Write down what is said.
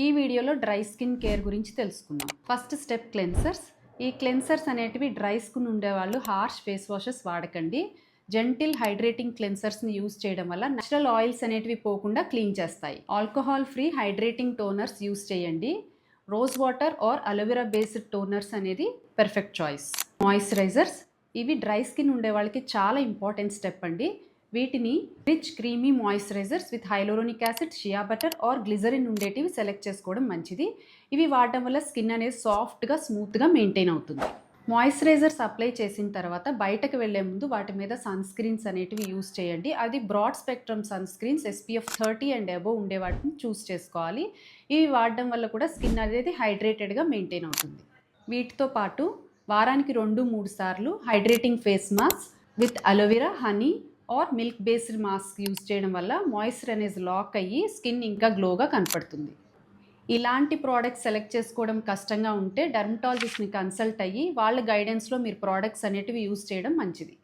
ఈ వీడియోలో dry skin care గురించి తెలుసుకుందాం. First step cleansers. ఈ క్లెన్సర్స్ అనేటివి డ్రై స్కిన్ ఉండేవాళ్ళు హార్ష్ ఫేస్ వాషెస్ వాడకండి. జెంటిల్ హైడ్రేటింగ్ క్లెన్సర్స్ని యూజ్ చేయడం వల్ల నేచురల్ ఆయిల్స్ అనేటివి పోకుండా క్లీన్ చేస్తాయి. Alcohol free hydrating toners use చేయండి. Rose water or aloe vera based toners అనేది పర్ఫెక్ట్ చాయిస్. మాయిశ్చరైజర్స్. ఇవి డ్రై స్కిన్ ఉండే వాళ్ళకి చాలా ఇంపార్టెంట్ స్టెప్ అండి. వీటిని rich creamy moisturisers with hyaluronic acid, shea butter or glycerin ఉండేటివి సెలెక్ట్ చేసుకోవడం మంచిది. ఇవి వాడటం వల్ల స్కిన్ అనేది సాఫ్ట్గా స్మూత్గా మెయింటైన్ అవుతుంది. మాయిశ్చరైజర్స్ అప్లై చేసిన తర్వాత బయటకు వెళ్లే ముందు వాటి మీద సన్ స్క్రీన్స్ అనేటివి యూస్ చేయండి. అది broad spectrum sunscreens SPF 30 and above ఉండే వాటిని చూస్ చేసుకోవాలి. ఇవి వాడడం వల్ల కూడా స్కిన్ అనేది హైడ్రేటెడ్గా మెయింటైన్ అవుతుంది. వీటితో పాటు వారానికి 2-3 సార్లు hydrating face mask with aloe vera, honey are milk based mask use చేయడం వల్ల మాయిశ్చర్ అనేది లాక్ అయ్యి స్కిన్ ఇంకా గ్లోగా కనపడుతుంది. ఇలాంటి ప్రోడక్ట్స్ సెలెక్ట్ చేసుకోవడం కష్టంగా ఉంటే డర్మటాలజిస్ట్ని కన్సల్ట్ అయ్యి వాళ్ళ గైడెన్స్లో మీరు ప్రోడక్ట్స్ అనేటివి యూజ్ చేయడం మంచిది.